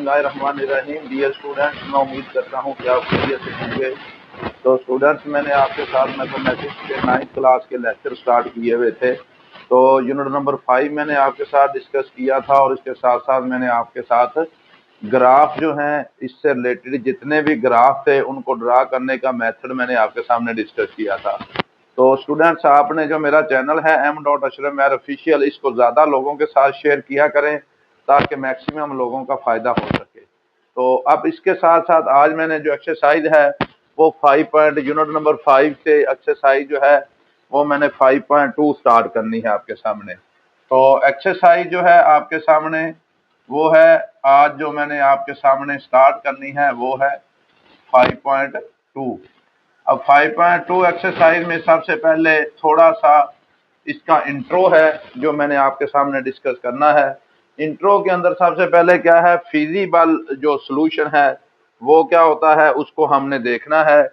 बिस्मिल्लाहिर्रहमानिर्रहीम। Dear students, मैं उम्मीद करता हूँ कि आप खैरियत से होंगे। तो स्टूडेंट्स, मैंने आपके साथ मैथमेटिक्स के 9th क्लास के लेक्चर स्टार्ट किए हुए थे। तो यूनिट नंबर 5 मैंने आपके साथ डिस्कस किया था, और इसके साथ साथ मैंने आपके साथ ग्राफ जो हैं, इससे रिलेटेड जितने भी ग्राफ थे उनको ड्रा करने का मेथड मैंने आपके सामने डिस्कस किया था। तो स्टूडेंट्स, आपने जो मेरा चैनल है m.ashraf मेहर ऑफिशियल, इसको ज़्यादा लोगों के साथ शेयर किया करें ताकि मैक्सिमम लोगों का फ़ायदा हो सके। तो अब इसके साथ साथ आज मैंने जो एक्सरसाइज है वो 5 पॉइंट यूनिट नंबर 5 से एक्सरसाइज जो है वो मैंने 5.2 स्टार्ट करनी है आपके सामने। तो एक्सरसाइज जो है आपके सामने वो है, आज जो मैंने आपके सामने स्टार्ट करनी है वो है 5.2। अब 5.2 एक्सरसाइज में सबसे पहले थोड़ा सा इसका इंट्रो है जो मैंने आपके सामने डिस्कस करना है। इंट्रो के अंदर सबसे पहले क्या है, फिजिबल जो सॉल्यूशन है वो क्या होता है उसको हमने देखना है।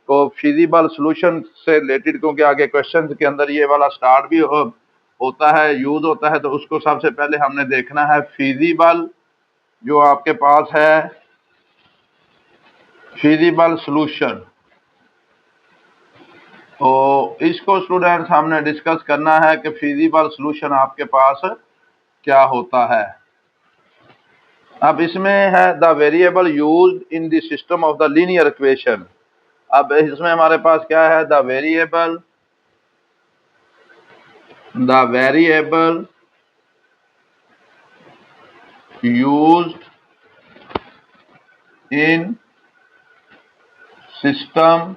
तो फिजिबल सॉल्यूशन से रिलेटेड, क्योंकि आगे क्वेश्चन के अंदर ये वाला स्टार्ट भी होता है, यूज होता है, तो उसको सबसे पहले हमने देखना है। फिजिबल जो आपके पास है फिजिबल सॉल्यूशन, तो इसको स्टूडेंट्स हमने डिस्कस करना है कि फिजिबल सॉल्यूशन आपके पास क्या होता है। अब इसमें है the variable used in the system of the linear equation. अब इसमें हमारे पास क्या है, the variable used in system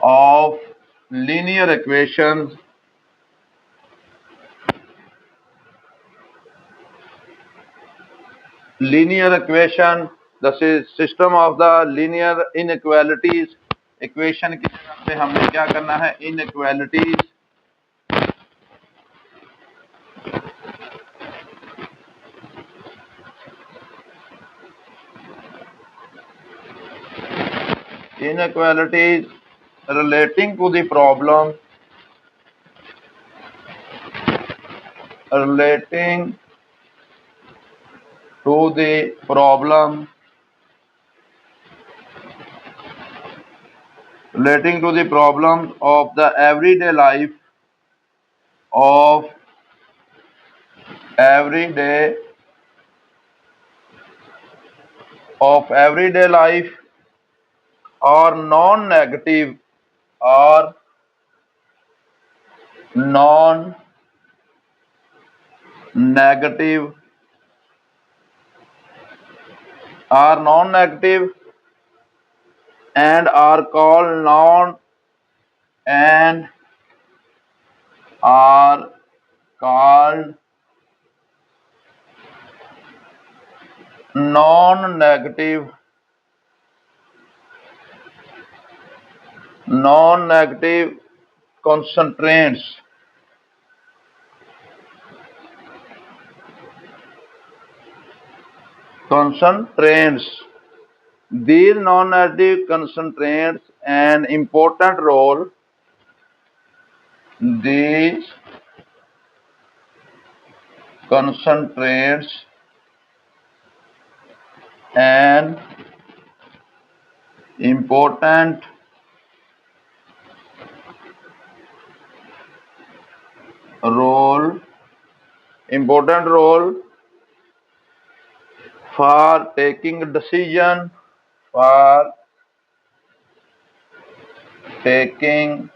of linear equation the system of the linear inequalities. Equation की तरफ से हमने क्या करना है, inequalities relating to the problem relating to the problem relating to the problems of the everyday life of everyday life or non-negative or non-negative and are called non-negative constraints. These non-negative constraints an important role. These constraints an important role for taking decision for taking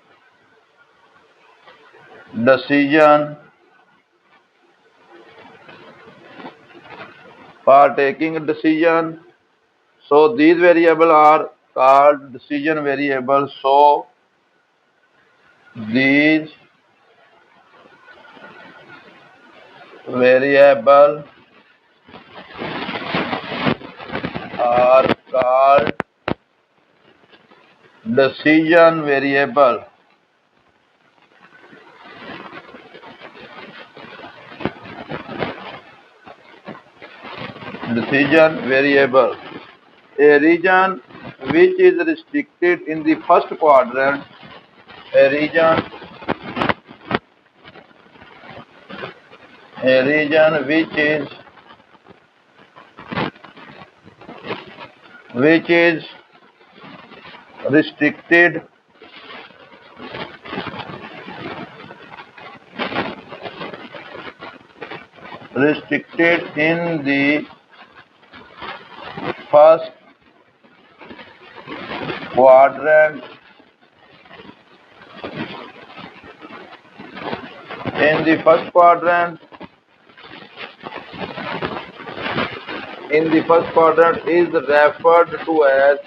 decision so these variables are called decision variables. So these variables are called decision variable. A region which is restricted in the first quadrant, a region which is which is restricted in the first quadrant is referred to as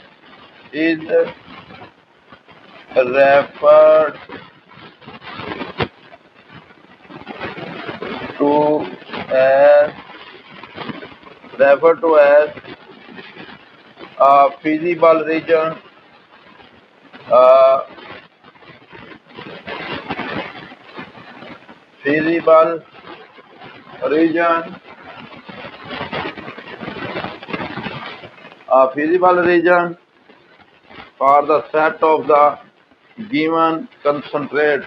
a feasible region, for the set of the given concentrate,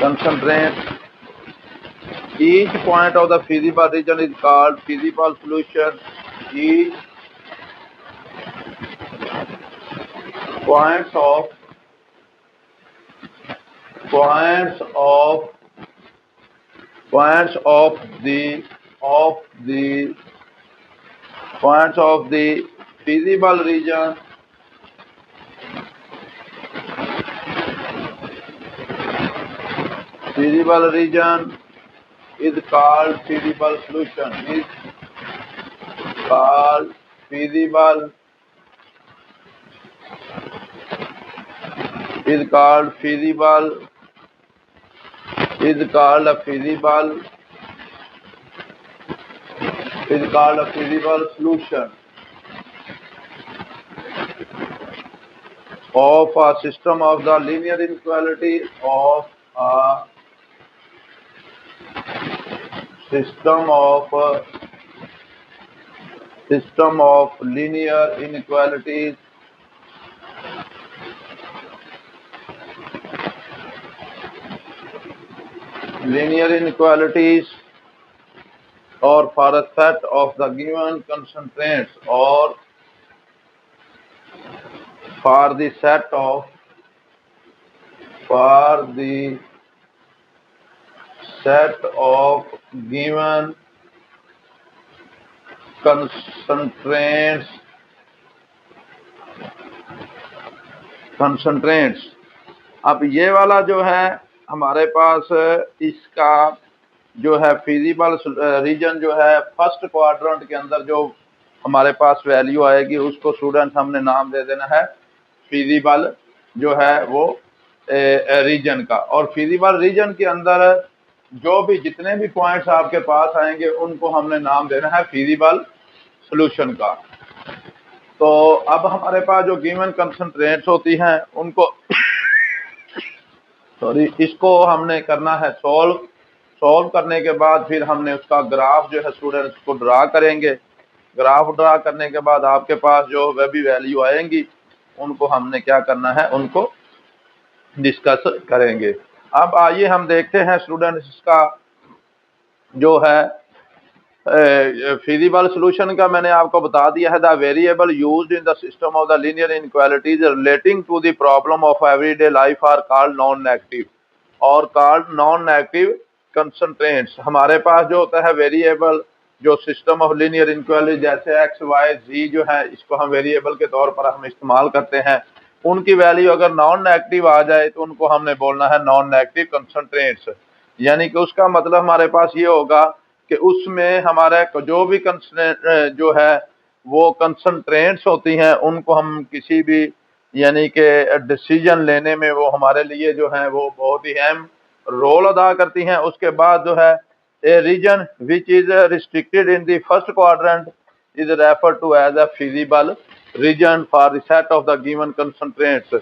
concentrate. Each point of the feasible region is called feasible solution. Each points of the feasible region is called feasible solution. Is called a feasible solution of a system of the linear inequality linear inequalities or for a set of the given concentrates, or for the set of given concentrates. अब ये वाला जो है हमारे पास इसका जो है feasible region जो है फर्स्ट क्वाड्रेंट के अंदर जो हमारे पास वैल्यू आएगी उसको स्टूडेंट हमने नाम दे देना है फिजिबल जो है वो रीजन का। और फिजिबल रीजन के अंदर जो भी जितने भी पॉइंट्स आपके पास आएंगे उनको हमने नाम देना है फिजिबल सॉल्यूशन का। तो अब हमारे पास जो गिवन कंसंट्रेट्स होती हैं उनको इसको हमने करना है सॉल्व करने के बाद फिर हमने उसका ग्राफ जो है स्टूडेंट्स को ड्रा करेंगे। ग्राफ ड्रा करने के बाद आपके पास जो वह भी वैल्यू आएंगी उनको हमने क्या करना है उनको डिस्कस करेंगे। अब आइए हम देखते हैं स्टूडेंट्स इसका जो है फिजिबल सॉल्यूशन का मैंने आपको बता दिया है। The variable used in the system of the linear inequalities relating to the problem of everyday life are called non negative और कॉल्ड नॉन नेगेटिव कंसंट्रेंट्स। हमारे पास जो होता है वेरिएबल जो सिस्टम ऑफ लीनियर इनइक्वालिटी जैसे एक्स वाई जी जो है इसको हम वेरिएबल के तौर पर हम इस्तेमाल करते हैं, उनकी वैल्यू अगर नॉन नेगेटिव आ जाए तो उनको हमने बोलना है नॉन नेगेटिव कंसंट्रेंट्स। यानी कि उसका मतलब हमारे पास ये होगा कि उसमें हमारे जो भी जो है वो कंसंट्रेंट्स होती हैं उनको हम किसी भी यानी कि डिसीजन लेने में वो हमारे लिए जो है वो बहुत ही अहम रोल अदा करती हैं। उसके बाद जो है a region which is restricted in the first quadrant is referred to as a feasible region for the set of the given constraints.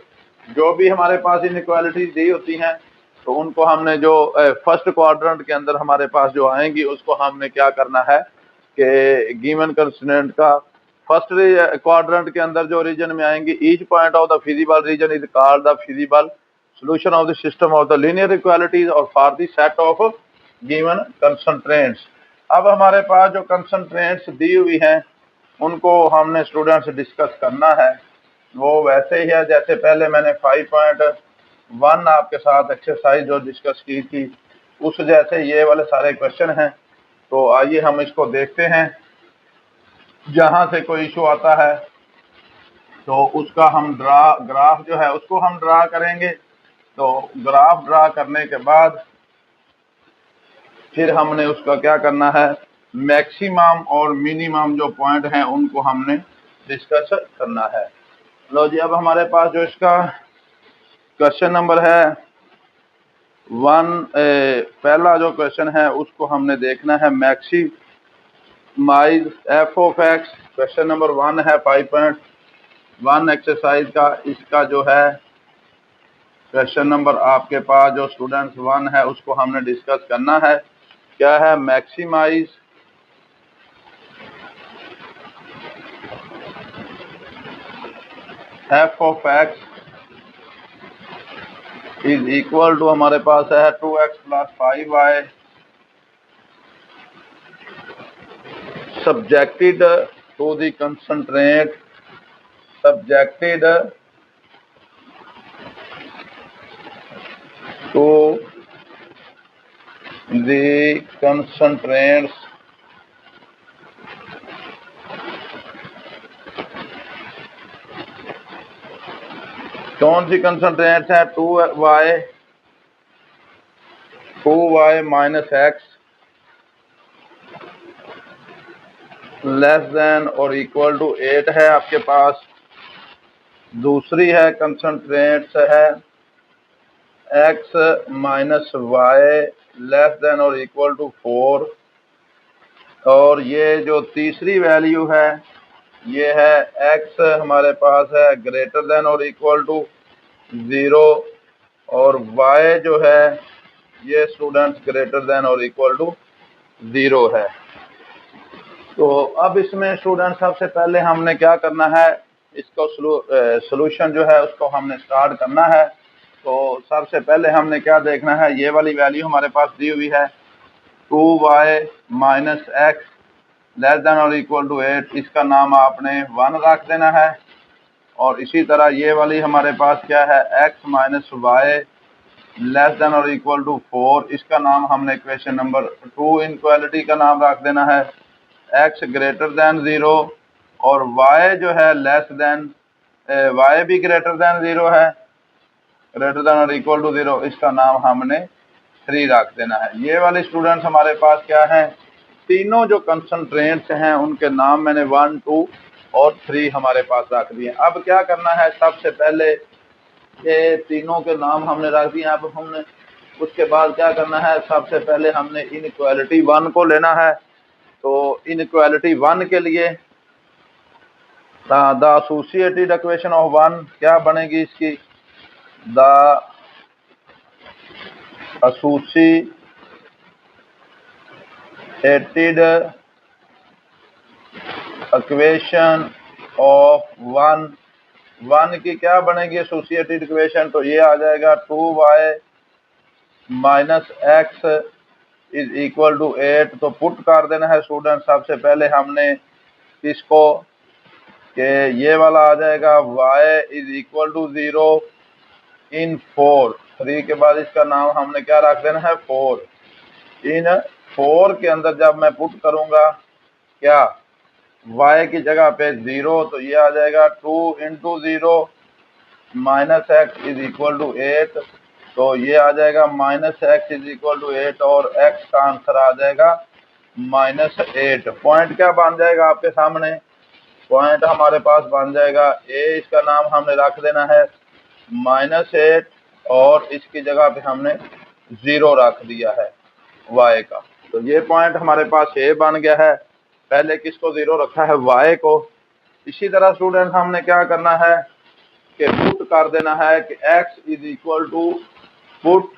जो भी हमारे पास इनइक्वालिटीज दी होती हैं तो उनको हमने जो फर्स्ट क्वाड्रेंट के अंदर हमारे पास जो आएंगी उसको हमने क्या करना है कि गिवन कंस्टेंट का फर्स्ट क्वाड्रेंट के अंदर जो रीजन में आएंगे, each point of the feasible region is called the feasible solution of the system of the linear equalities और for the set of given constraints. अब हमारे पास जो कंसंट्रेंट्स दी हुई हैं उनको हमने स्टूडेंट्स डिस्कस करना है। वो वैसे ही है जैसे पहले मैंने 5.1 आपके साथ एक्सरसाइज जो डिस्कस की थी उस जैसे ये वाले सारे क्वेश्चन हैं। तो आइए हम इसको देखते हैं। जहां से कोई इशू आता है तो उसका हम ग्राफ जो है उसको हम ड्रा करेंगे। तो ग्राफ ड्रा करने के बाद फिर हमने उसका क्या करना है, मैक्सिमम और मिनिमम जो पॉइंट हैं उनको हमने डिस्कस करना है। लो जी, अब हमारे पास जो इसका क्वेश्चन नंबर है पहला जो क्वेश्चन है उसको हमने देखना है, maximise f of x. Question number 1 है 5.1 एक्सरसाइज का। इसका जो है क्वेश्चन नंबर आपके पास जो स्टूडेंट्स 1 है उसको हमने डिस्कस करना है। क्या है, maximise f of x is equal to हमारे पास है 2x + 5y subjected to the concentrate to the concentrates कौन सी कंसंट्रेंट्स है, 2y minus x less than और इक्वल टू 8 है आपके पास। दूसरी है कंसंट्रेंट्स है x minus y less than और इक्वल टू 4। और ये जो तीसरी वैल्यू है ये है x हमारे पास है ग्रेटर देन और इक्वल टू 0 और y जो है ये स्टूडेंट्स ग्रेटर देन और इक्वल टू 0 है। तो अब इसमें स्टूडेंट सबसे पहले हमने क्या करना है, इसको सोल्यूशन जो है उसको हमने स्टार्ट करना है। तो सबसे पहले हमने क्या देखना है, ये वाली वैल्यू हमारे पास दी हुई है 2y minus x less than और इक्वल टू 8, इसका नाम आपने 1 रख देना है। और इसी तरह ये वाली हमारे पास क्या है, x minus y less than और इक्वल टू 4, इसका नाम हमने इक्वेशन नंबर 2 इनक्वालिटी का नाम रख देना है। x ग्रेटर देन 0 और y जो है लेस देन, y भी ग्रेटर देन 0 है, ग्रेटर देन और इक्वल टू 0, इसका नाम हमने 3 रख देना है। ये वाले स्टूडेंट्स हमारे पास क्या है, तीनों जो कंसंट्रेंट्स हैं उनके नाम मैंने 1, 2 और 3 हमारे पास रख दिए। अब क्या करना है, सबसे पहले ये तीनों के नाम हमने रख दिए। अब हमने उसके बाद क्या करना है, सबसे पहले हमने इनइक्वालिटी 1 को लेना है। तो इनइक्वालिटी 1 के लिए द एसोसिएटेड इक्वेशन ऑफ 1 क्या बनेगी इसकी, द एसोसिएटेड इक्वेशन ऑफ 1 की क्या बनेगी एसोसिएटेड इक्वेशन, तो ये आ जाएगा 2y minus x is equal to 8। तो पुट कर देना है स्टूडेंट सबसे पहले हमने इसको कि ये वाला आ जाएगा y इज इक्वल टू 0 इन 4, 3 के बाद इसका नाम हमने क्या रख देना है 4। इन 4 के अंदर जब मैं पुट करूंगा क्या, y की जगह पे 0, तो ये आ जाएगा 2 into 0 minus x is equal to 8। तो ये आ जाएगा minus x is equal to 8 और x का आंसर आ जाएगा -8। पॉइंट क्या बन जाएगा आपके सामने, पॉइंट हमारे पास बन जाएगा a, इसका नाम हमने रख देना है -8 और इसकी जगह पे हमने 0 रख दिया है y का। तो ये पॉइंट हमारे पास a बन गया है। पहले किसको 0 रखा है, y को। इसी तरह स्टूडेंट हमने क्या करना है कि पुट कर देना है कि x is equal to put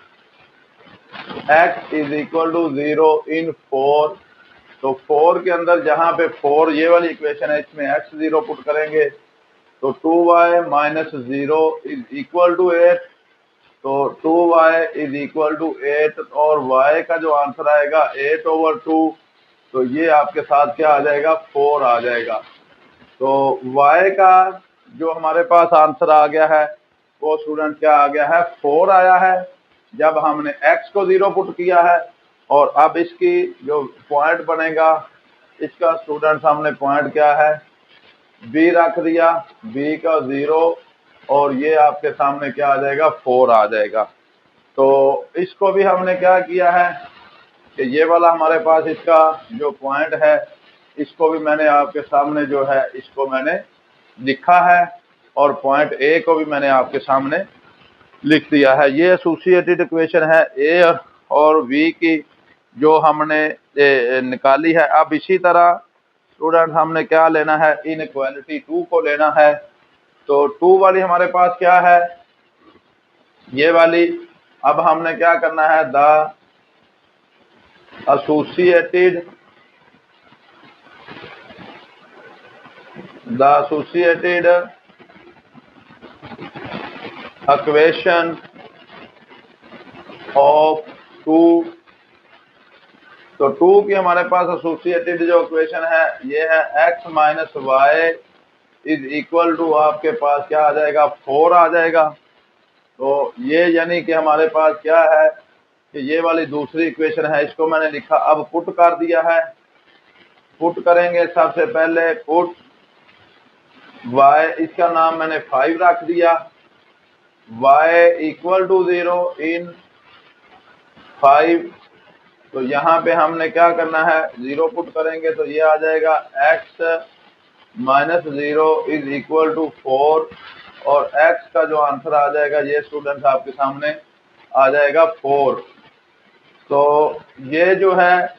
x is equal to 0 इन 4 तो 4 के अंदर जहां पे 4 ये वाली इक्वेशन है, इसमें x0 पुट करेंगे तो 2y minus 0 is equal to 8। तो 2y इज इक्वल टू 8 और y का जो आंसर आएगा 8/2। तो ये आपके साथ क्या आ जाएगा, 4 आ जाएगा। तो y का जो हमारे पास आंसर आ गया है वो स्टूडेंट क्या आ गया है, 4 आया है जब हमने x को 0 पुट किया है। और अब इसकी जो पॉइंट बनेगा, इसका स्टूडेंट हमने पॉइंट क्या है, b रख दिया, b का 0 और ये आपके सामने क्या आ जाएगा, 4 आ जाएगा। तो इसको भी हमने क्या किया है कि ये वाला हमारे पास इसका जो पॉइंट है, इसको भी मैंने आपके सामने जो है इसको मैंने लिखा है और पॉइंट ए को भी मैंने आपके सामने लिख दिया है। ये एसोसिएटेड इक्वेशन है ए और बी की जो हमने निकाली है। अब इसी तरह स्टूडेंट हमने क्या लेना है, इनइक्वालिटी 2 को लेना है। तो 2 वाली हमारे पास क्या है, ये वाली। अब हमने क्या करना है, द एसोसिएटेड इक्वेशन ऑफ 2। तो 2 की हमारे पास एसोसिएटेड जो इक्वेशन है ये है x minus y is equal to आपके पास क्या आ जाएगा, 4 आ जाएगा। तो ये यानी कि हमारे पास क्या है कि ये वाली दूसरी इक्वेशन है, इसको मैंने लिखा, अब पुट कर दिया है। पुट करेंगे सबसे पहले पुट y, इसका नाम मैंने 5 रख दिया, y इक्वल टू 0 इन 5। तो यहाँ पे हमने क्या करना है, 0 पुट करेंगे तो ये आ जाएगा x minus 0 is equal to 4 और x का जो आंसर आ जाएगा ये स्टूडेंट्स आपके सामने आ जाएगा 4। तो ये जो है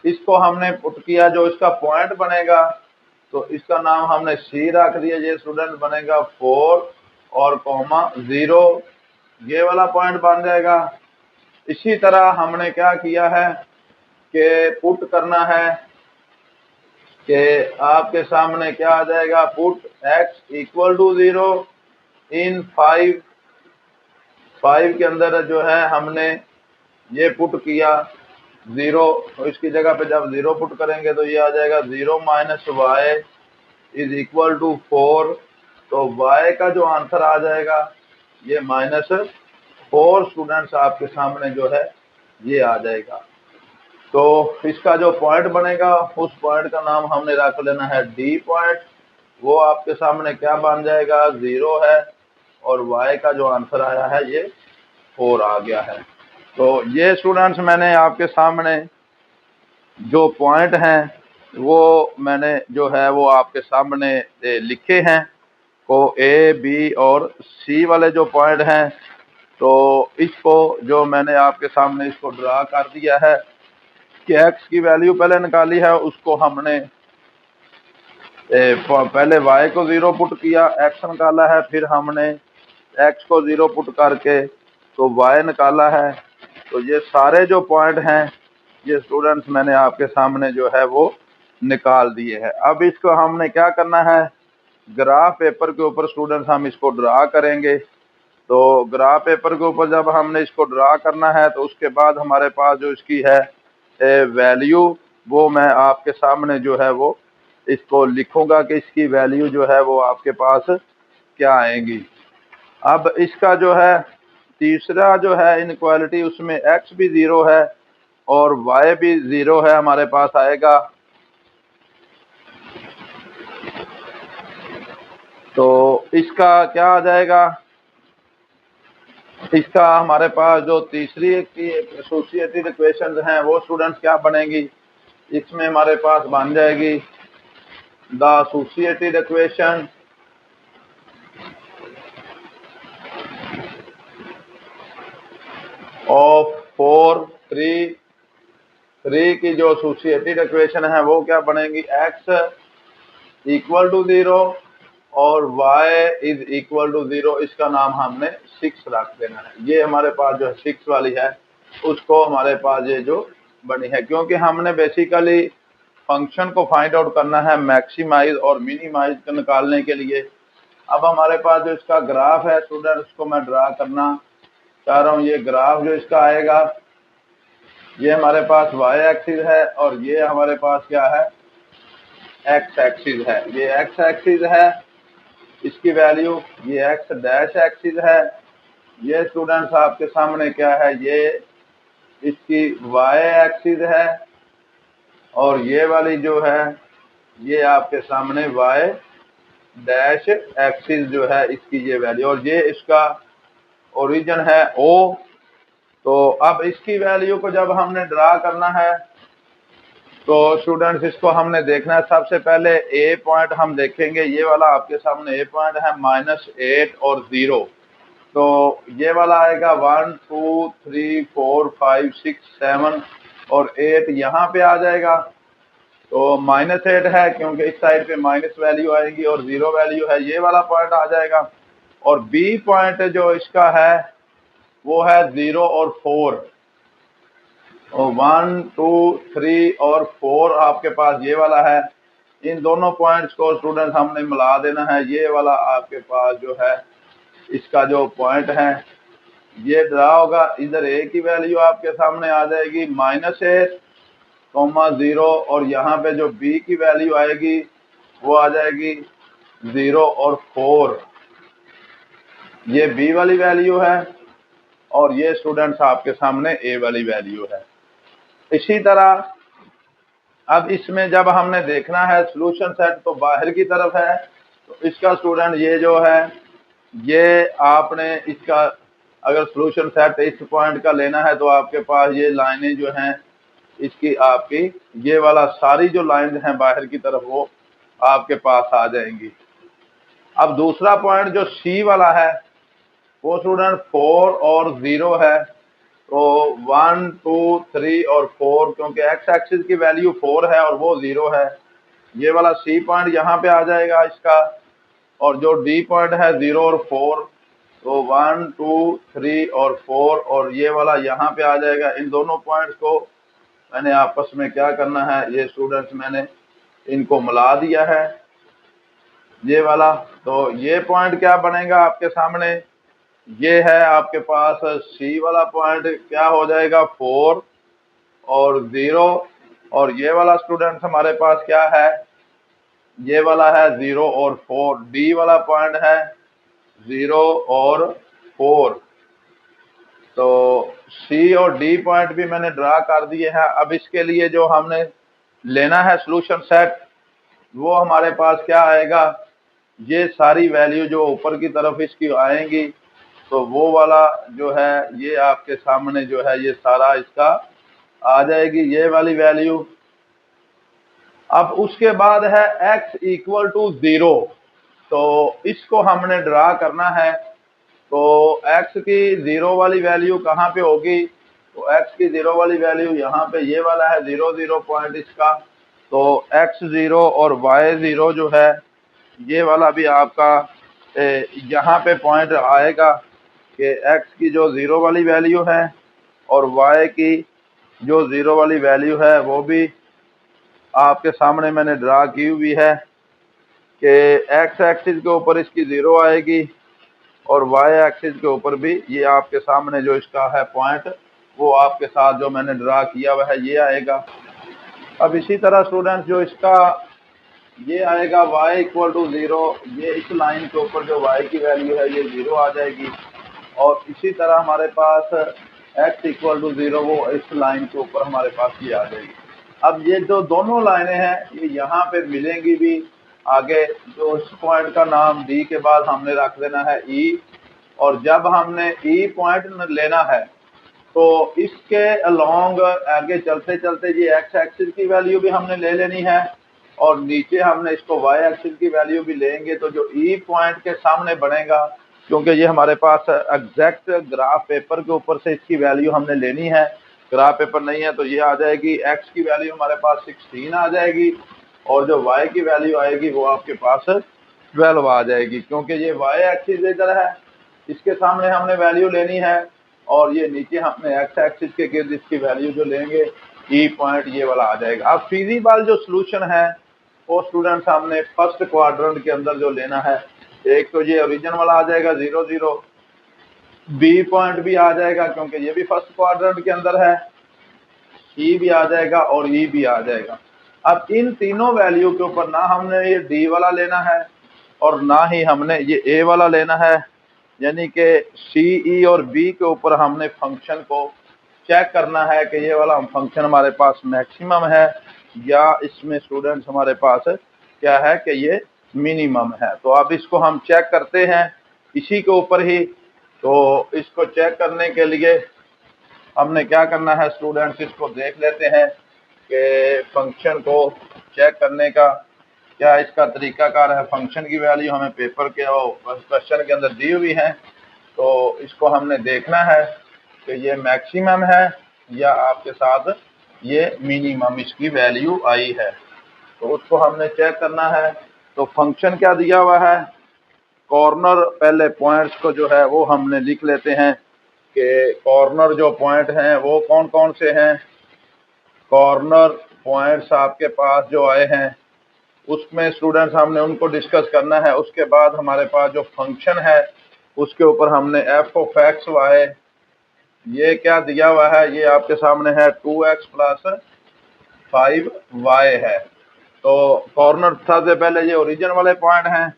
इसको हमने पुट किया, जो इसका पॉइंट बनेगा तो इसका नाम हमने c रख दिया, ये स्टूडेंट बनेगा 4 और कॉमा 0, ये वाला पॉइंट बन जाएगा। इसी तरह हमने क्या किया है कि पुट करना है कि आपके सामने क्या आ जाएगा, पुट x इक्वल टू 0 इन 5। 5 के अंदर जो है हमने ये पुट किया 0, तो इसकी जगह पे जब 0 पुट करेंगे तो ये आ जाएगा 0 minus y is equal to 4। तो y का जो आंसर आ जाएगा ये -4 स्टूडेंट्स आपके सामने जो है ये आ जाएगा। तो इसका जो पॉइंट बनेगा उस पॉइंट का नाम हमने रख लेना है D पॉइंट। वो आपके सामने क्या बन जाएगा, 0 है और y का जो आंसर आया है ये 4 आ गया है। तो ये स्टूडेंट्स मैंने आपके सामने जो पॉइंट हैं वो मैंने जो है वो आपके सामने लिखे हैं। को A, B और C वाले जो पॉइंट हैं, तो इसको जो मैंने आपके सामने इसको ड्रा कर दिया है कि x की वैल्यू पहले निकाली है, उसको हमने पहले y को 0 पुट किया, x निकाला है, फिर हमने x को 0 पुट करके तो y निकाला है। तो ये सारे जो पॉइंट हैं ये स्टूडेंट्स मैंने आपके सामने जो है वो निकाल दिए हैं। अब इसको हमने क्या करना है, ग्राफ पेपर के ऊपर स्टूडेंट्स हम इसको ड्रा करेंगे। तो ग्राफ पेपर के ऊपर जब हमने इसको ड्रा करना है तो उसके बाद हमारे पास जो इसकी है वैल्यू, वो मैं आपके सामने जो है वो इसको लिखूंगा कि इसकी वैल्यू जो है वो आपके पास क्या आएगी। अब इसका जो है तीसरा जो है इनइक्वालिटी, उसमें x भी 0 है और y भी 0 है हमारे पास आएगा। तो इसका क्या आ जाएगा, इसका हमारे पास जो तीसरी की एसोसिएटेड इक्वेशंस हैं वो स्टूडेंट्स क्या बनेगी, इसमें हमारे पास बन जाएगी द एसोसिएटेड इक्वेशन ऑफ 4 3 की जो एसोसिएटेड इक्वेशन है वो क्या बनेगी, x इक्वल टू 0 और y इज इक्वल टू 0। इसका नाम हमने 6 रख देना है। ये हमारे पास जो 6 वाली है उसको हमारे पास ये जो बनी है, क्योंकि हमने बेसिकली फंक्शन को फाइंड आउट करना है मैक्सिमाइज और मिनिमाइज को निकालने के लिए। अब हमारे पास जो इसका ग्राफ है स्टूडेंट, उसको मैं ड्रा करना चाह रहा हूँ। ये ग्राफ जो इसका आएगा, ये हमारे पास वाई एक्सिस है और ये हमारे पास क्या है, एक्स एक्सिस है। ये एक्स एक्सिस है, इसकी वैल्यू, ये एक्स डैश एक्सिस है। ये स्टूडेंट्स आपके सामने क्या है, ये इसकी वाई एक्सिस है और ये वाली जो है ये आपके सामने वाई डैश एक्सिस जो है इसकी ये वैल्यू, और ये इसका ओरिजिन है ओ। तो अब इसकी वैल्यू को जब हमने ड्रा करना है तो स्टूडेंट्स इसको हमने देखना है। सबसे पहले ए पॉइंट हम देखेंगे, ये वाला आपके सामने ए पॉइंट है -8 और 0। तो ये वाला आएगा 1 2 3 4 5 6 7 और 8 यहाँ पे आ जाएगा। तो -8 है क्योंकि इस साइड पे माइनस वैल्यू आएगी और 0 वैल्यू है, ये वाला पॉइंट आ जाएगा। और बी पॉइंट जो इसका है वो है 0 और 4। और 1 2 3 और 4 आपके पास ये वाला है। इन दोनों पॉइंट्स को स्टूडेंट हमने मिला देना है। ये वाला आपके पास जो है इसका जो पॉइंट है ये ड्रा होगा। इधर ए की वैल्यू आपके सामने आ जाएगी -8, 0 और यहाँ पे जो बी की वैल्यू आएगी वो आ जाएगी 0 और 4। ये बी वाली वैल्यू है और ये स्टूडेंट्स आपके सामने ए वाली वैल्यू है। इसी तरह अब इसमें जब हमने देखना है सॉल्यूशन सेट तो बाहर की तरफ है। तो इसका स्टूडेंट ये जो है ये आपने इसका अगर सॉल्यूशन सेट इस पॉइंट का लेना है तो आपके पास ये लाइनें जो हैं इसकी आपकी ये वाला सारी जो लाइन हैं बाहर की तरफ वो आपके पास आ जाएंगी। अब दूसरा पॉइंट जो सी वाला है वो स्टूडेंट 4 और 0 है। तो 1 2 3 और 4 क्योंकि एक्स एक्सिस की वैल्यू 4 है और वो 0 है, ये वाला सी पॉइंट यहाँ पे आ जाएगा इसका। और जो डी पॉइंट है 0 और 4, तो 1 2 3 और 4 और ये वाला यहाँ पे आ जाएगा। इन दोनों पॉइंट्स को मैंने आपस में क्या करना है, ये स्टूडेंट्स मैंने इनको मिला दिया है ये वाला। तो ये पॉइंट क्या बनेगा आपके सामने, ये है आपके पास सी वाला पॉइंट क्या हो जाएगा 4 और 0 और ये वाला स्टूडेंट्स हमारे पास क्या है, ये वाला है 0 और 4। डी वाला पॉइंट है 0 और 4। तो सी और डी पॉइंट भी मैंने ड्रा कर दिए हैं। अब इसके लिए जो हमने लेना है सॉल्यूशन सेट वो हमारे पास क्या आएगा, ये सारी वैल्यू जो ऊपर की तरफ इसकी आएंगी तो वो वाला जो है ये आपके सामने जो है ये सारा इसका आ जाएगी ये वाली वैल्यू। अब उसके बाद है x = 0। तो इसको हमने ड्रा करना है। तो x की 0 वाली वैल्यू कहाँ पे होगी, तो x की 0 वाली वैल्यू यहाँ पे ये वाला है 0 0 पॉइंट इसका। तो x0 और y0 जो है ये वाला भी आपका यहाँ पे पॉइंट आएगा कि x की जो 0 वाली वैल्यू है और y की जो 0 वाली वैल्यू है वो भी आपके सामने मैंने ड्रा की हुई है कि x एक्सिस के ऊपर इसकी 0 आएगी और y एक्सिस के ऊपर भी ये आपके सामने जो इसका है पॉइंट वो आपके साथ जो मैंने ड्रा किया हुआ है ये आएगा। अब इसी तरह स्टूडेंट्स जो इसका ये आएगा y = 0, ये इस लाइन के ऊपर जो y की वैल्यू है ये 0 आ जाएगी। और इसी तरह हमारे पास x = 0 वो इस लाइन के ऊपर हमारे पास ये आ जाएगी। अब ये जो दोनों लाइनें हैं ये यहाँ पे मिलेंगी भी आगे। जो इस पॉइंट का नाम D के बाद हमने रख देना है E। और जब हमने E पॉइंट लेना है तो इसके अलोंग आगे चलते चलते ये x एक्सिस की वैल्यू भी हमने ले लेनी है और नीचे हमने इसको y एक्सिस की वैल्यू भी लेंगे। तो जो E पॉइंट के सामने बनेगा, क्योंकि ये हमारे पास एग्जैक्ट ग्राफ पेपर के ऊपर से इसकी वैल्यू हमने लेनी है, ग्राफ पेपर नहीं है, तो ये आ जाएगी x की वैल्यू हमारे पास 16 आ जाएगी और जो y की वैल्यू आएगी वो आपके पास 12 आ जाएगी। क्योंकि ये y एक्सिस इधर है, इसके सामने हमने वैल्यू लेनी है और ये नीचे हमने x एक्सिस के गिर्द इसकी वैल्यू जो लेंगे ई पॉइंट ये वाला आ जाएगा। अब फिजिबल जो सोल्यूशन है वो स्टूडेंट्स हमने फर्स्ट क्वाड्रेंट के अंदर जो लेना है, एक तो ये ओरिजिन वाला आ जाएगा 0 0, बी पॉइंट भी आ जाएगा क्योंकि ये भी फर्स्ट क्वाड्रेंट के अंदर है, ई भी आ जाएगा और ई भी आ जाएगा। अब इन तीनों वैल्यू के ऊपर ना हमने ये डी वाला लेना है और ना ही हमने ये ए वाला लेना है, यानी कि सी, ई और बी के ऊपर हमने फंक्शन को चेक करना है कि ये वाला फंक्शन हमारे पास मैक्सिमम है या इसमें स्टूडेंट्स हमारे पास क्या है कि ये मिनिमम है। तो अब इसको हम चेक करते हैं इसी के ऊपर ही। तो इसको चेक करने के लिए हमने क्या करना है स्टूडेंट्स, इसको देख लेते हैं कि फंक्शन को चेक करने का क्या इसका तरीकाकार है। फंक्शन की वैल्यू हमें पेपर के और क्वेश्चन के अंदर दी हुई है, तो इसको हमने देखना है कि ये मैक्सिमम है या आपके साथ ये मिनिमम इसकी वैल्यू आई है, तो उसको हमने चेक करना है। तो फंक्शन क्या दिया हुआ है, कॉर्नर पहले पॉइंट्स को जो है वो हमने लिख लेते हैं कि कॉर्नर जो पॉइंट हैं वो कौन कौन से हैं। कॉर्नर पॉइंट्स आपके पास जो आए हैं उसमें स्टूडेंट्स हमने उनको डिस्कस करना है। उसके बाद हमारे पास जो फंक्शन है उसके ऊपर हमने एफ ऑफ एक्स वाई, ये क्या दिया हुआ है, ये आपके सामने है 2x प्लस 5y है। तो कॉर्नर सबसे पहले ये ओरिजिन वाले पॉइंट हैं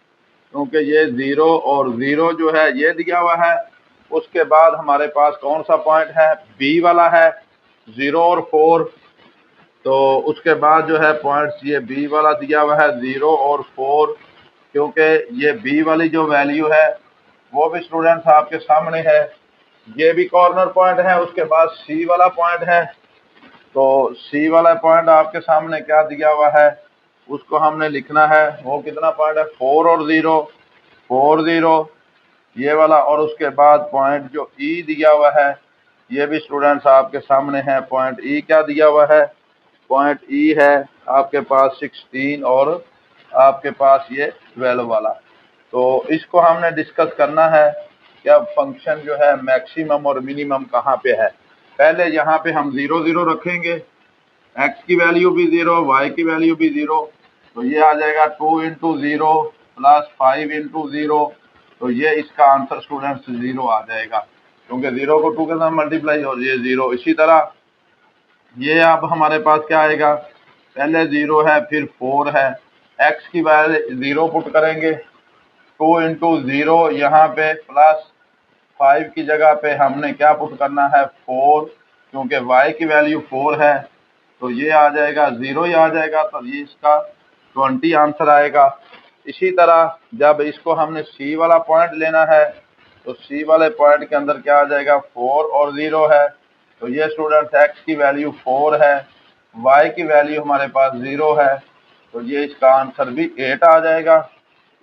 क्योंकि ये 0 और 0 जो है ये दिया हुआ है। उसके बाद हमारे पास कौन सा पॉइंट है, बी वाला है 0 और 4। तो उसके बाद जो है पॉइंट्स ये बी वाला दिया हुआ है 0 और 4, क्योंकि ये बी वाली जो वैल्यू है वो भी स्टूडेंट्स आपके सामने है, ये भी कॉर्नर पॉइंट है। उसके बाद सी वाला पॉइंट है, तो सी वाला पॉइंट आपके सामने क्या दिया हुआ है उसको हमने लिखना है, वो कितना पॉइंट है 4 और 0, 4 0 ये वाला। और उसके बाद पॉइंट जो ई दिया हुआ है ये भी स्टूडेंट्स आपके सामने है। पॉइंट ई क्या दिया हुआ है, पॉइंट ई है आपके पास 16 और आपके पास ये 12 वाला। तो इसको हमने डिस्कस करना है कि अब फंक्शन जो है मैक्सिमम और मिनिमम कहाँ पे है। पहले यहाँ पे हम 0 0 रखेंगे, x की वैल्यू भी 0, y की वैल्यू भी 0, तो ये आ जाएगा 2 इंटू 0 प्लस 5 इंटू 0। तो ये इसका आंसर स्टूडेंट्स 0 आ जाएगा क्योंकि 0 को 2 के साथ मल्टीप्लाई और ये 0। इसी तरह ये अब हमारे पास क्या आएगा, पहले 0 है फिर 4 है, x की वैल्यू 0 पुट करेंगे, 2 इंटू 0 यहाँ पे प्लस 5 की जगह पे हमने क्या पुट करना है 4, क्योंकि y की वैल्यू 4 है, तो ये आ जाएगा 0 ही आ जाएगा, तो ये इसका 20 आंसर आएगा। इसी तरह जब इसको हमने c वाला पॉइंट लेना है तो c वाले पॉइंट के अंदर क्या आ जाएगा 4 और 0 है, तो ये स्टूडेंट्स x की वैल्यू 4 है, y की वैल्यू हमारे पास 0 है, तो ये इसका आंसर भी 8 आ जाएगा।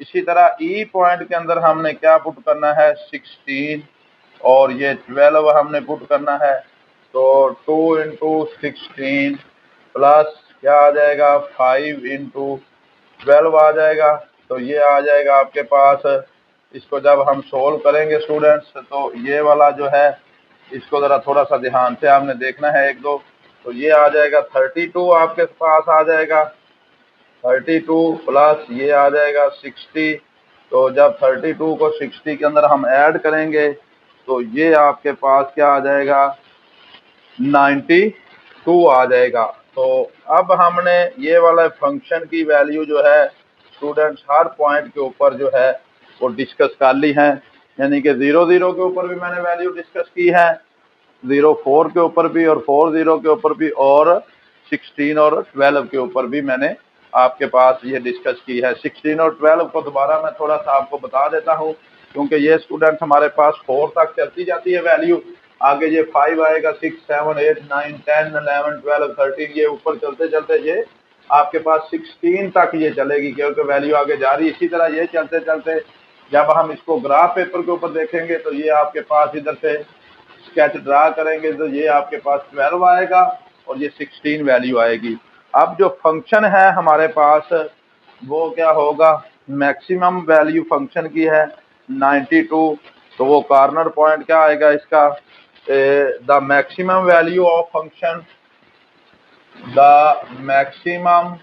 इसी तरह ई पॉइंट के अंदर हमने क्या पुट करना है 16 और ये 12 हमने पुट करना है, तो 2 इंटू 16 प्लस क्या आ जाएगा 5 इंटू 12 आ जाएगा, तो ये आ जाएगा आपके पास। इसको जब हम सोल्व करेंगे स्टूडेंट्स तो ये वाला जो है इसको ज़रा थोड़ा सा ध्यान से आपने देखना है एक दो, तो ये आ जाएगा 32 आपके पास आ जाएगा, 32 प्लस ये आ जाएगा 60। तो जब 32 को 60 के अंदर हम ऐड करेंगे तो ये आपके पास क्या आ जाएगा 92 आ जाएगा। तो अब हमने ये वाला फंक्शन की वैल्यू जो है स्टूडेंट्स हर पॉइंट के ऊपर जो है वो डिस्कस कर ली है, यानी कि 0 0 के ऊपर भी मैंने वैल्यू डिस्कस की है, 0 4 के ऊपर भी और 4 0 के ऊपर भी, और 16 और 12 के ऊपर भी मैंने आपके पास ये डिस्कस की है। 16 और 12 को दोबारा मैं थोड़ा सा आपको बता देता हूँ क्योंकि ये स्टूडेंट्स हमारे पास 4 तक चलती जाती है वैल्यू, आगे ये 5 आएगा, 6 7 8 9 10 11 12 13, ये ऊपर चलते चलते ये आपके पास 16 तक ये चलेगी क्योंकि वैल्यू आगे जा रही है। इसी तरह ये चलते चलते जब हम इसको ग्राफ पेपर के ऊपर देखेंगे तो ये आपके पास इधर से स्केच ड्रा करेंगे तो ये आपके पास 12 आएगा और ये 16 वैल्यू आएगी। अब जो फंक्शन है हमारे पास वो क्या होगा, मैक्सिमम वैल्यू फंक्शन की है 92, तो वो कॉर्नर पॉइंट क्या आएगा इसका, the maximum value of function the maximum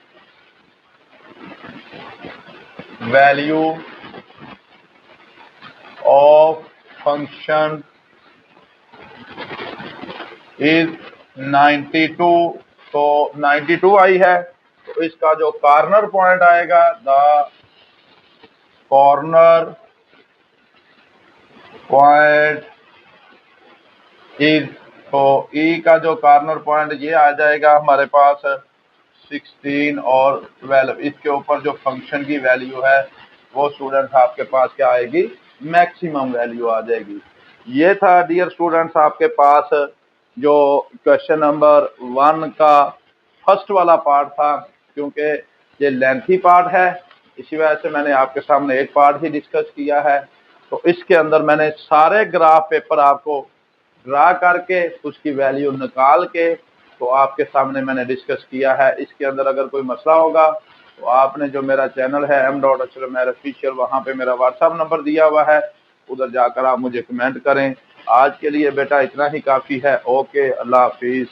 value of function is 92। तो 92 आई है, तो इसका जो कॉर्नर पॉइंट आएगा, द कॉर्नर पॉइंट इज, तो ई का जो कॉर्नर पॉइंट ये आ जाएगा हमारे पास 16 और 12। इसके ऊपर जो फंक्शन की वैल्यू है वो स्टूडेंट्स आपके पास क्या आएगी, मैक्सिमम वैल्यू आ जाएगी। ये था डियर स्टूडेंट्स आपके पास जो क्वेश्चन नंबर 1 का फर्स्ट वाला पार्ट था। क्योंकि ये लेंथी पार्ट है, इसी वजह से मैंने आपके सामने एक पार्ट ही डिस्कस किया है। तो इसके अंदर मैंने सारे ग्राफ पेपर आपको ड्रा करके उसकी वैल्यू निकाल के तो आपके सामने मैंने डिस्कस किया है। इसके अंदर अगर कोई मसला होगा तो आपने जो मेरा चैनल है m.official, वहाँ पे मेरा व्हाट्सएप नंबर दिया हुआ है, उधर जाकर आप मुझे कमेंट करें। आज के लिए बेटा इतना ही काफ़ी है। ओके, अल्लाह हाफिज़।